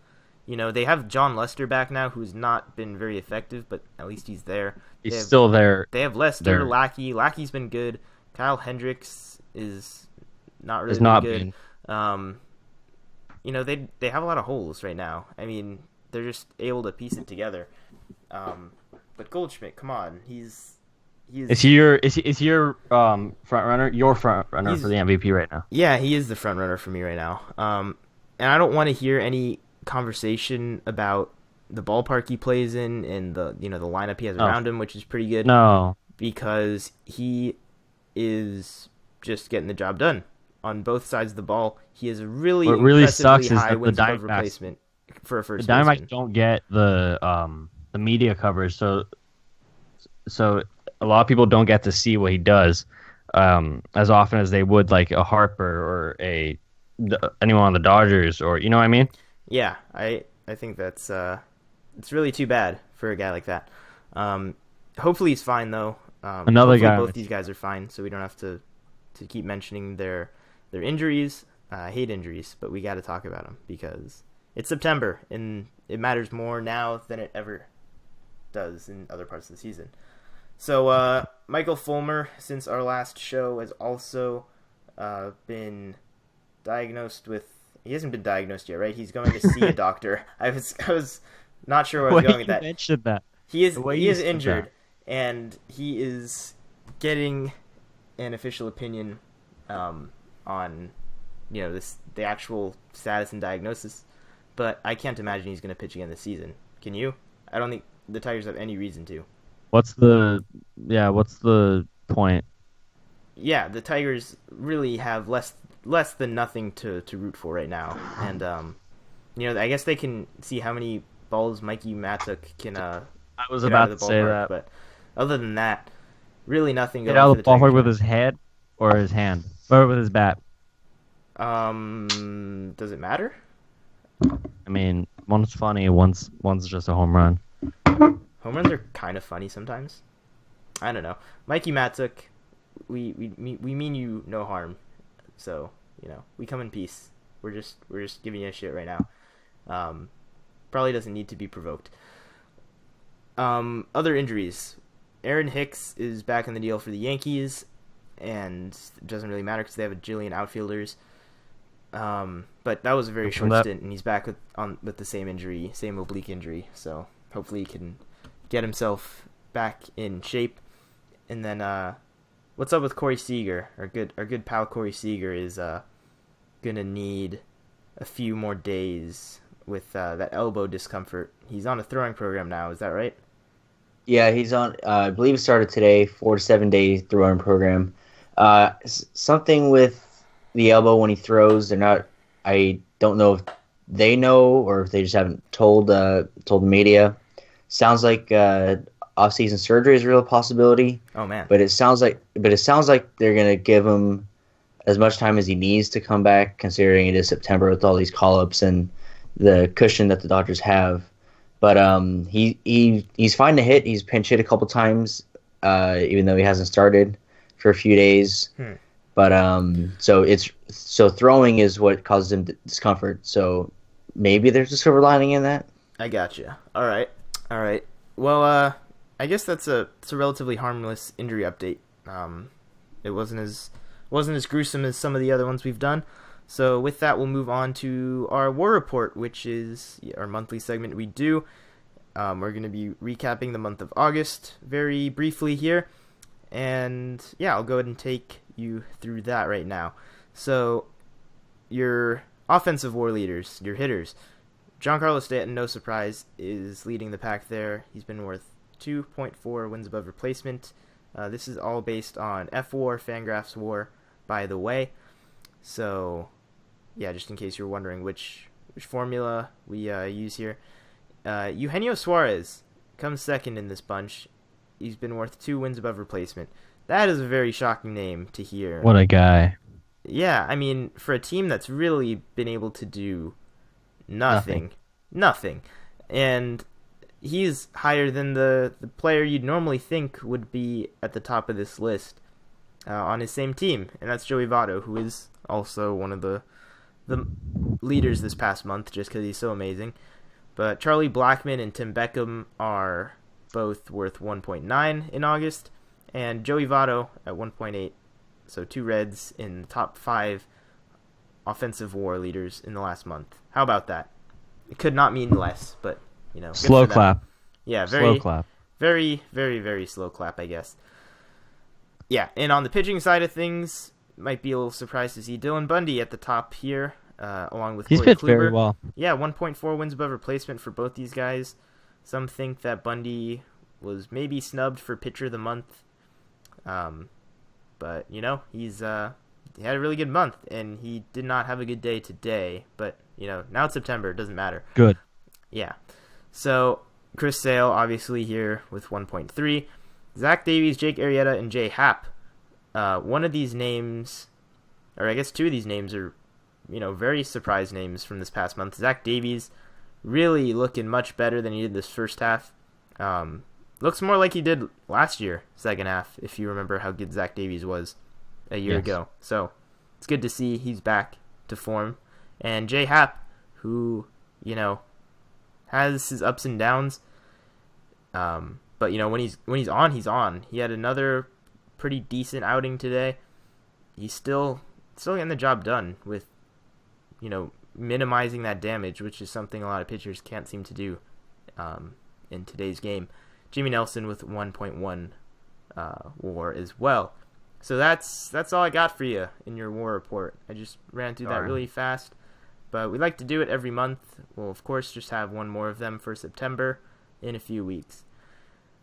they have John Lester back now, who's not been very effective, but at least he's there. He's still there. They have Lester, Lackey. Lackey's been good. Kyle Hendricks is not really good. They have a lot of holes right now. I mean, they're just able to piece it together. But Goldschmidt, come on, Is he your front runner? Your front runner for the MVP right now? Yeah, he is the front runner for me right now. And I don't want to hear any conversation about the ballpark he plays in and the lineup he has around him, which is pretty good. No, because he is just getting the job done on both sides of the ball. He has a really sucks high is wins the above replacement for a first the Diamondbacks baseman. Don't get the media coverage, so a lot of people don't get to see what he does as often as they would like a Harper or anyone on the Dodgers, or you know what I mean? Yeah, I think that's it's really too bad for a guy like that. Hopefully he's fine though. Both these guys are fine, so we don't have to keep mentioning their injuries. I hate injuries, but we got to talk about them because it's September and it matters more now than it ever does in other parts of the season. So Michael Fulmer, since our last show, has also been diagnosed with. He hasn't been diagnosed yet, right? He's going to see a doctor. I was not sure where I was going with that. Mentioned that. He is injured, and he is getting an official opinion on the actual status and diagnosis. But I can't imagine he's going to pitch again this season. Can you? I don't think the Tigers have any reason to. What's the point? Yeah, the Tigers really have less than nothing to root for right now, and I guess they can see how many balls Mikey Matuk can. I was about to say that, but other than that, really nothing. Get out of the ballpark with his head or his hand, or with his bat. Does it matter? I mean, one's funny, one's just a home run. Home runs are kind of funny sometimes. I don't know. Mikey Matuk, we mean you no harm. So, we come in peace. We're just giving you a shit right now. Probably doesn't need to be provoked. Other injuries. Aaron Hicks is back in the deal for the Yankees, and it doesn't really matter because they have a jillion outfielders. But that was a very short stint, and he's back with the same injury, same oblique injury. So hopefully he can get himself back in shape. And then, what's up with Corey Seager? Our good pal Corey Seager is gonna need a few more days with that elbow discomfort. He's on a throwing program now. Is that right? Yeah, he's on. I believe it started today. 4 to 7 day throwing program. Something with the elbow when he throws. They're not. I don't know if they know or if they just haven't told the media. Sounds like off-season surgery is a real possibility. Oh man! But it sounds like they're gonna give him as much time as he needs to come back, considering it is September with all these call-ups and the cushion that the Dodgers have. But he's fine to hit. He's pinch hit a couple times, even though he hasn't started for a few days. But so throwing is what causes him discomfort. So maybe there's a silver lining in that. I gotcha. All right. Well, I guess it's a relatively harmless injury update. It wasn't as gruesome as some of the other ones we've done. So with that, we'll move on to our War Report, which is our monthly segment we do. We're going to be recapping the month of August very briefly here. And yeah, I'll go ahead and take you through that right now. So your offensive war leaders, your hitters, Giancarlo Stanton, no surprise, is leading the pack there. He's been worth 2.4 wins above replacement. This is all based on FWAR, Fangraphs WAR, by the way. So, yeah, just in case you're wondering which formula we use here. Eugenio Suarez comes second in this bunch. He's been worth 2 wins above replacement. That is a very shocking name to hear. What a guy. Yeah, I mean, for a team that's really been able to do nothing. And he's higher than the player you'd normally think would be at the top of this list on his same team, and that's Joey Votto, who is also one of the leaders this past month just because he's so amazing. But Charlie Blackmon and Tim Beckham are both worth 1.9 in August, and Joey Votto at 1.8. So 2 Reds in the top 5 offensive WAR leaders in the last month. How about that? It could not mean less, but Slow clap. Yeah, Slow clap. Very, very, very slow clap, I guess. Yeah, and on the pitching side of things, might be a little surprised to see Dylan Bundy at the top here, along with He's Corey pitched very Kluber. well. Yeah, 1.4 wins above replacement for both these guys. Some think that Bundy was maybe snubbed for pitcher of the month. But, he had a really good month, and he did not have a good day today. But, now it's September. It doesn't matter. Good. Yeah. So, Chris Sale, obviously, here with 1.3. Zach Davies, Jake Arrieta, and Jay Happ. One of these names, or I guess 2 of these names are, very surprise names from this past month. Zach Davies really looking much better than he did this first half. Looks more like he did last year, second half, if you remember how good Zach Davies was a year ago. So, it's good to see he's back to form. And Jay Happ, who, has his ups and downs. But when he's on, he's on. He had another pretty decent outing today. He's still getting the job done with, minimizing that damage, which is something a lot of pitchers can't seem to do in today's game. Jimmy Nelson with 1.1 WAR as well. So that's all I got for you in your WAR report. I just ran through that really fast, but we like to do it every month. We'll of course just have one more of them for September in a few weeks.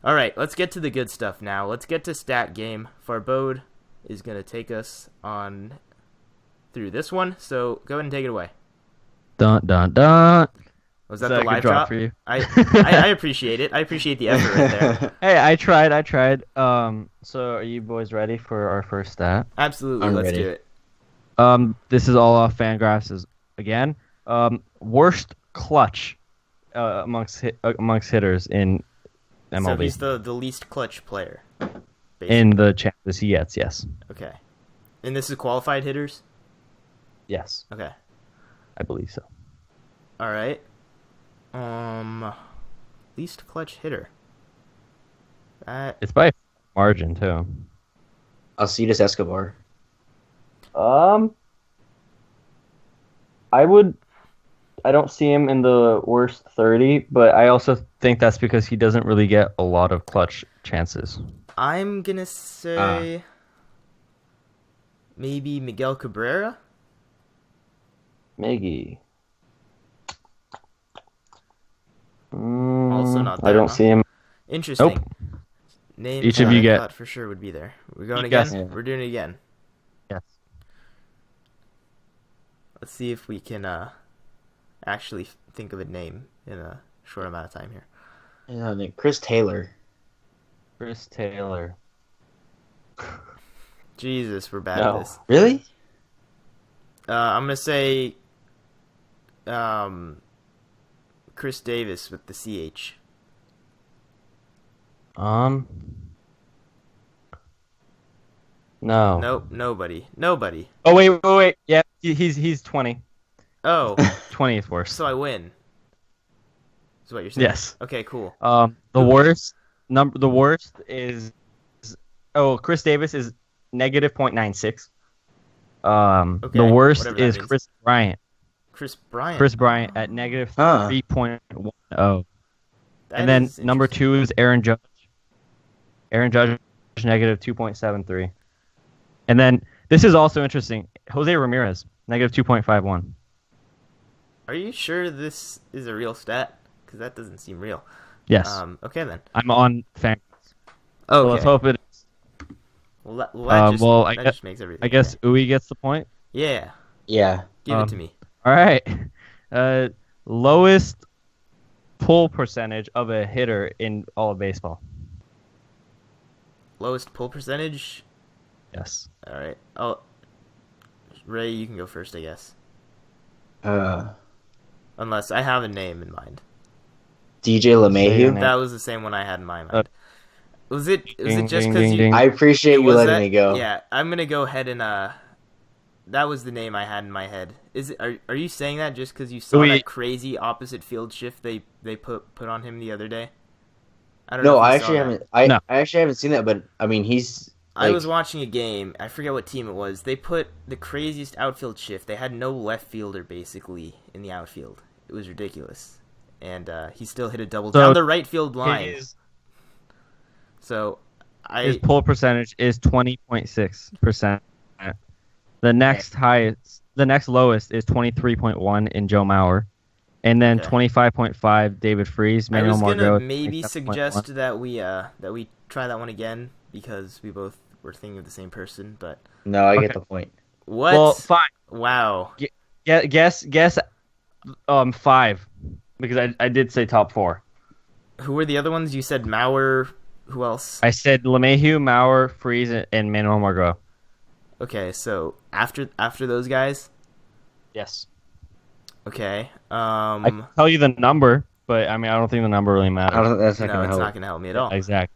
All right, let's get to the good stuff now. Let's get to Stat Game. Farbode is going to take us on through this one, so go ahead and take it away. Dun dun dun. Was that Is the a live good drop? for you? I appreciate it. I appreciate the effort right there. Hey, I tried. So are you boys ready for our first stat? Absolutely, I'm let's ready. do it. This is all off Fangraphs again. Worst clutch amongst hitters in MLB. So he's the least clutch player. Basically. In the chances he gets, yes. Okay. And this is qualified hitters? Yes, Okay. I believe so. All right. Least clutch hitter. It's by margin too. Alcides Escobar. I don't see him in the worst 30, but I also think that's because he doesn't really get a lot of clutch chances. I'm going to say maybe Miguel Cabrera? Miggy. Also not there, I don't huh? see him. Interesting. Nope. Name Each of that you I get- thought for sure would be there. We're going You again? guess. Yeah. We're doing it again. Yes. Let's see if we can actually think of a name in a short amount of time here. Chris Taylor. Chris Taylor. Jesus, we're bad No. at this. Really? I'm going to say Chris Davis with the CH. No. Nope, nobody. Oh wait. Yeah, he's 20. Oh, 20 is worse. so I win. Is what you're saying? Yes. Okay, cool. The worst is Chris Davis is negative 0.96. Okay, The worst whatever that is means. Chris Bryant. Chris Bryant. Chris Bryant at negative Huh. 3.10. That And then is number interesting. 2 is Aaron Judge. Aaron Judge negative 2.73. And then this is also interesting. Jose Ramirez negative 2.51. Are you sure this is a real stat? Because that doesn't seem real. Yes. Okay then. I'm on fan. Okay. So let's hope it is. Well, that just makes everything. I guess okay. Uwe gets the point. Yeah. Yeah. Give it to me. All right. Lowest pull percentage of a hitter in all of baseball. Lowest pull percentage. Yes. All right. Oh, Ray, you can go first, I guess. Uh, Unless I have a name in mind. DJ LeMahieu. That was the same one I had in my mind. Uh, Was it Ding, just ding, because ding, you? ding. I appreciate you was letting that- me go. Yeah, I'm gonna go ahead and that was the name I had in my head. Is it? Are you saying that just because you saw We- that crazy opposite field shift they put on him the other day? I don't know. No, if you I saw actually that. haven't. I No. actually haven't seen that, but I mean, he's. I like- was watching a game. I forget what team it was. They put the craziest outfield shift. They had no left fielder basically in the outfield. It was ridiculous, and he still hit a double So down the right field line. His So his pull percentage is 20.6%. The next lowest is 23.1 in Joe Mauer, and then Okay. 25.5 David Freese. I Manuel was gonna Margot, maybe 27.1. suggest that we try that one again because we both were thinking of the same person. But No, I get Okay. the point. what? Well, fine. Wow. Guess 5 because I did say top 4. Who were the other ones? You said Mauer. Who else? I said LeMahieu, Mauer, Freese, and Manuel Margot. Okay, so after those guys. Yes. Okay. I can tell you the number, but I mean I don't think the number really matters. I don't. That's not No, gonna it's help. not gonna help me at all. Exactly.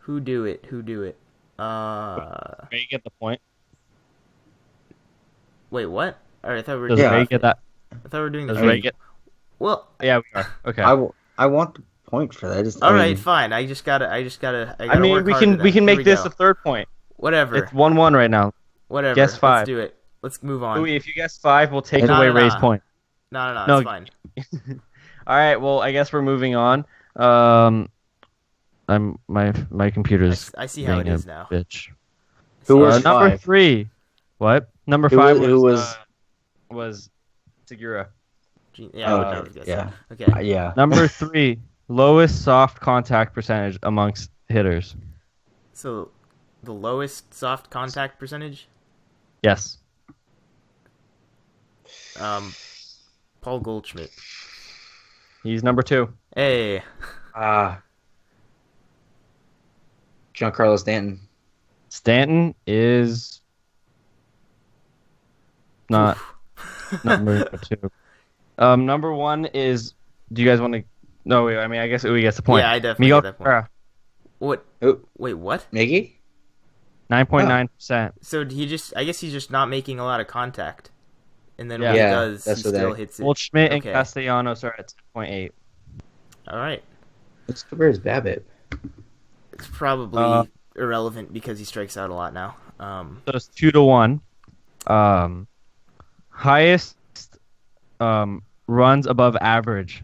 Who do it? You get the point. Wait, what? All right, I thought we were Does doing. Ray get that? I thought we were doing Does the. Ray get? Well, Yeah, we are. Okay. I want the point for that. all I right, mean, fine. I gotta. I mean, we can Here make we this go. a third point. Whatever. It's 1-1 right now. Whatever. guess 5. Let's do it. Let's move on. Louis, if you guess 5, we'll take No, away no, Ray's no. point. No, No. it's fine. All right. Well, I guess we're moving on. My computer's I see how it being a is now. bitch. Who was number 5? 3? What? Number Who 5 was- who was- was Segura. Yeah. Oh, I okay, was guessing. yeah. Okay. Yeah. Number 3, lowest soft contact percentage amongst hitters. So, the lowest soft contact percentage. Yes. Paul Goldschmidt. He's number 2. Hey. Giancarlo Stanton. Stanton is not number 2. Number 1 is. Do you guys want to? No, wait. I mean, I guess we gets the point. Yeah, I definitely Miguel get that point. Cabrera, What? Oh, Wait, what? Miggy? 9.9%. So I guess he's just not making a lot of contact, and then Yeah. when he Yeah, does, he that's what still I- hits it. Goldschmidt Okay. and Castellanos are at 10.8. All right. Let's compare his BABIP. It's probably irrelevant because he strikes out a lot now. So it's 2-1. Highest runs above average.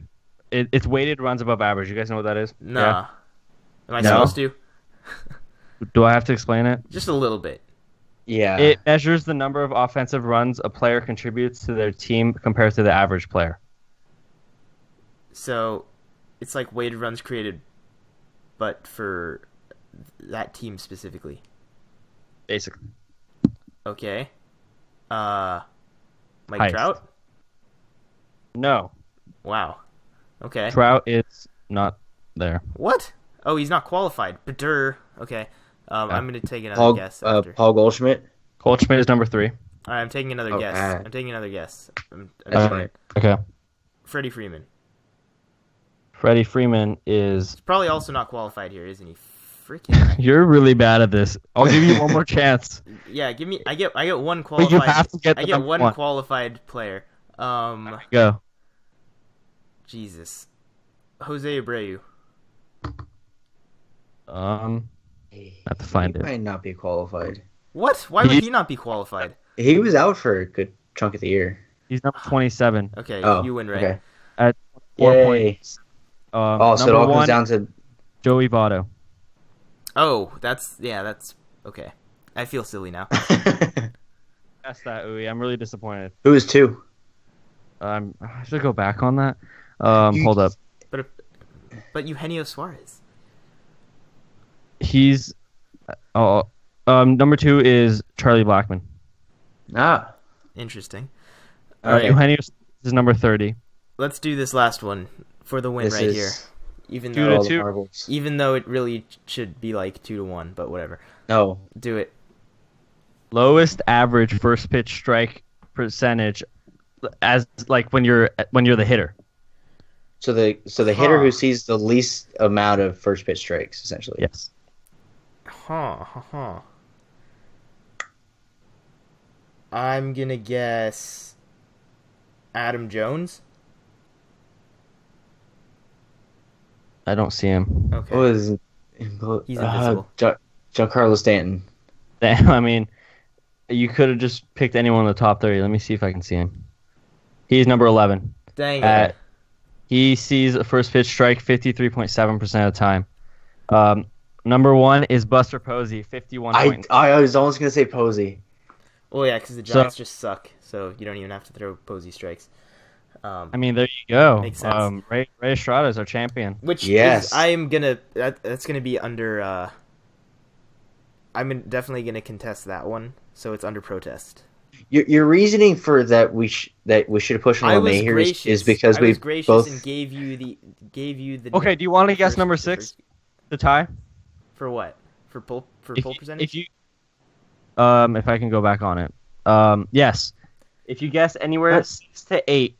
It's weighted runs above average. You guys know what that is? Nah. Am I No. supposed to? Yeah? Do I have to explain it? Just a little bit. Yeah. It measures the number of offensive runs a player contributes to their team compared to the average player. So, it's like weighted runs created, but for that team specifically. Basically. Okay. Mike Highest. Trout? No. Wow. Okay. Trout is not there. What? Oh, he's not qualified. Badur. Okay. I'm going to take another Paul, guess after. Paul Goldschmidt. Goldschmidt is number 3. All right, I'm taking another Oh, guess. ah. I'm taking another guess. That's fine. Okay. Freddie Freeman. Freddie Freeman is. He's probably also not qualified here, isn't he? Freaking. You're really bad at this. I'll give you one more chance. Yeah, give me. I get one But qualified. you have to get the I get number one 1. qualified player. Go. Jesus. Jose Abreu. Have to find he it. might not be qualified. What? Why would he not be qualified? He was out for a good chunk of the year. He's number 27 Okay, Oh, you win, right? okay. at 4 Yay. points. Oh, so it number all 1, comes down to Joey Votto. Oh, that's okay. I feel silly now. That's that, Uwe. I'm really disappointed. who was 2? I should go back on that. Hold up. But Eugenio Suarez. He's number 2 is Charlie Blackmon. Ah, Interesting. okay. Eugenio is number 30. Let's do this last one for the win This right is here. Even Two though to all the two. marbles. even though it really should be like 2-1, but whatever. No, Do it. Lowest average first pitch strike percentage as like when you're the hitter. So the hitter who sees the least amount of first pitch strikes, essentially. Yes. I'm gonna guess Adam Jones. I don't see him. Okay. What is He's invisible. Giancarlo Stanton. Damn, I mean, you could have just picked anyone in the top 30. Let me see if I can see him. He's number 11. Dang it. He sees a first pitch strike 53.7% of the time. Number 1 is Buster Posey, 51. I was almost gonna say Posey. Well, yeah, because the Giants just suck, so you don't even have to throw Posey strikes. I mean, there you go. Makes sense. Ray Estrada is our champion. Which Yes. is, that's gonna be under. I'm definitely gonna contest that one, so it's under protest. Your reasoning for that we should have pushed on LeMahieu is because we both and gave you the. Okay, do you want to guess first- number the 6? first- The tie? For what? For pull percentage? If you if I can go back on it. Yes. If you guess anywhere 6 to 8,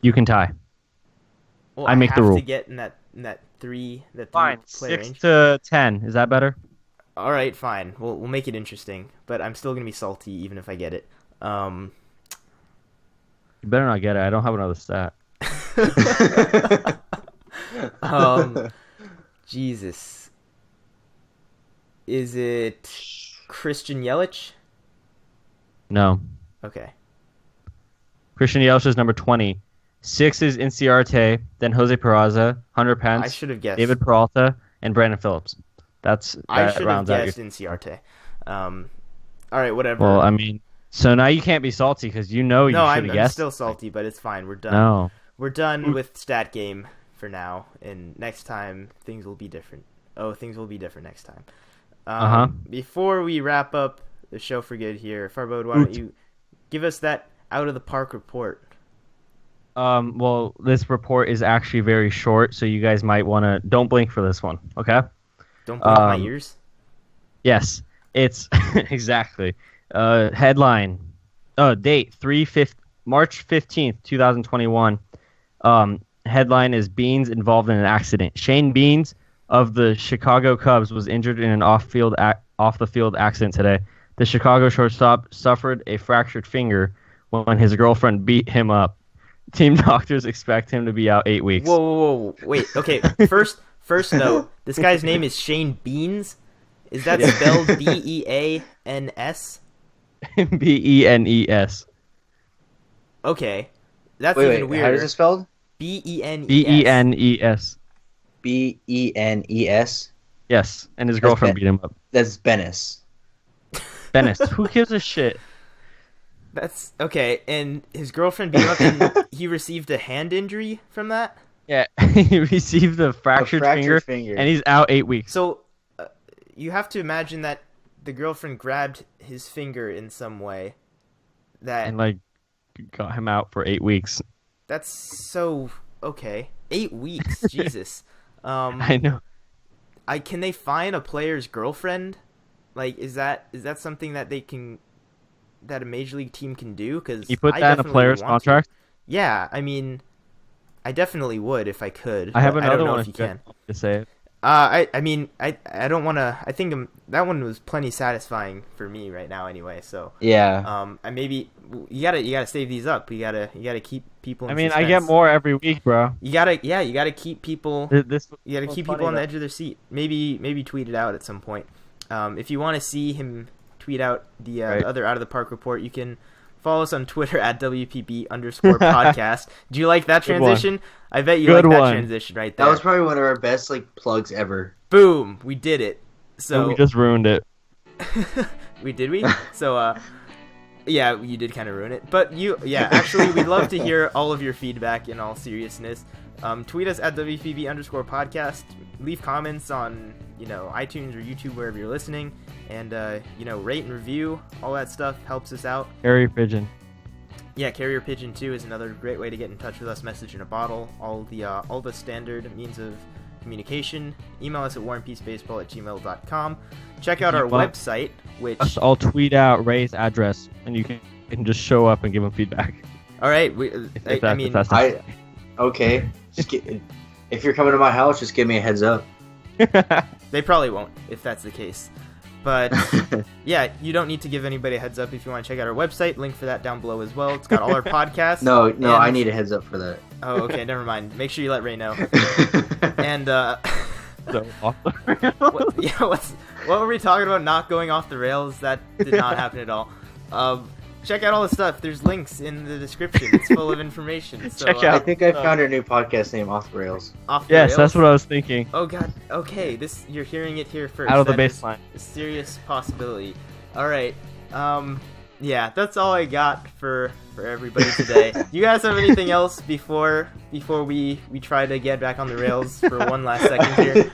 you can tie. Well, I make the have rule. to get in that three Fine. player 6 range. to 10. Is that better? All right, fine. We'll make it interesting, but I'm still gonna be salty even if I get it. You better not get it. I don't have another stat. Jesus. Is it Christian Yelich? No. Okay. Christian Yelich is number 20. 6 is Inciarte, then Jose Peraza, Hunter Pence, I should have guessed. David Peralta, and Brandon Phillips. I That should have rounds out your... guessed Inciarte. All right, whatever. Well, I mean, so now you can't be salty because you know you no, should I'm have guessed. still salty, but it's fine. We're done. No. We're done with Stat Game for now, and next time things will be different. Oh, things will be different next time. Before we wrap up the show for good here, Farbode, why don't you give us that out of the park report? Well, this report is actually very short, so you guys might want to... Don't blink for this one, okay? Don't blink my ears. Yes, it's... exactly. Headline. Date, March 15th, 2021. Headline is Beans involved in an accident. Shane Beans of the Chicago Cubs was injured in an off-the-field accident today. The Chicago shortstop suffered a fractured finger when his girlfriend beat him up. Team doctors expect him to be out 8 weeks. Whoa. Wait, okay. First note, this guy's name is Shane Beans? Is that spelled Beans? Benes. Okay. That's wait, even weirder. how is it spelled? Benes. Benes. Benes. Yes, and his girlfriend beat him up. That's Benes. Benes. Who gives a shit? That's okay, and his girlfriend beat him up, and he received a hand injury from that? Yeah, he received a fractured finger, and he's out 8 weeks. So, you have to imagine that the girlfriend grabbed his finger in some way. And, got him out for 8 weeks. That's so... Okay. 8 weeks, Jesus. I know. Can they find a player's girlfriend? Is that something that that a major league team can do? Because you put that in a player's contract? Yeah, I mean, I definitely would if I could. I have another I don't know one if you can. To say it. I don't want to. I think that one was plenty satisfying for me right now, anyway. So yeah. maybe you gotta save these up. You gotta keep people. In suspense. I get more every week, bro. You gotta keep people. You gotta keep people on the edge of their seat. Maybe tweet it out at some point. If you want to see him tweet out the other Out of the Park report, you can follow us on Twitter at WPB_podcast. Do you like that transition? I bet you like that transition right there. That was probably one of our best plugs ever. Boom, we did it. So we just ruined it. Did we? So yeah, you did kind of ruin it. But actually, we'd love to hear all of your feedback in all seriousness. Tweet us at WPB_podcast. Leave comments on, iTunes or YouTube, wherever you're listening. And, rate and review. All that stuff helps us out. Carrier pigeon. Yeah, carrier pigeon, too, is another great way to get in touch with us. Message in a bottle. All the standard means of communication. Email us at warandpeacebaseball@gmail.com. Check out our website, which... I'll tweet out Ray's address, and you can just show up and give him feedback. All right. Okay. If you're coming to my house, just give me a heads up. They probably won't if that's the case. But yeah, you don't need to give anybody a heads up if you want to check out our website. Link for that down below as well. It's got all our podcasts. No, I need a heads up for that. Oh, okay, never mind. Make sure you let Ray know. And So off the rails. what were we talking about? Not going off the rails? That did not happen at all. Check out all the stuff. There's links in the description. It's full of information. So, Check out. I think I found a new podcast name, Off the Rails. Off the Yes, rails? that's what I was thinking. Oh god. Okay, you're hearing it here first. Out of the That is baseline. a serious possibility. All right. Yeah, that's all I got for everybody today. You guys have anything else before we try to get back on the rails for one last second here?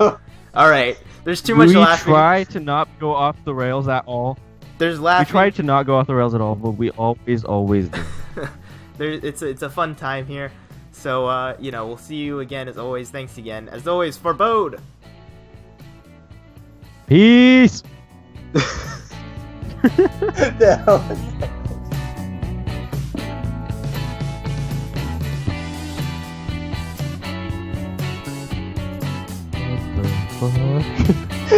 All right. There's too much laughing. We try to not go off the rails at all. There's laughing. We try to not go off the rails at all, but we always do. It's a fun time here. So, we'll see you again as always. Thanks again. As always, for Bode. Peace! The hell is that? What the fuck?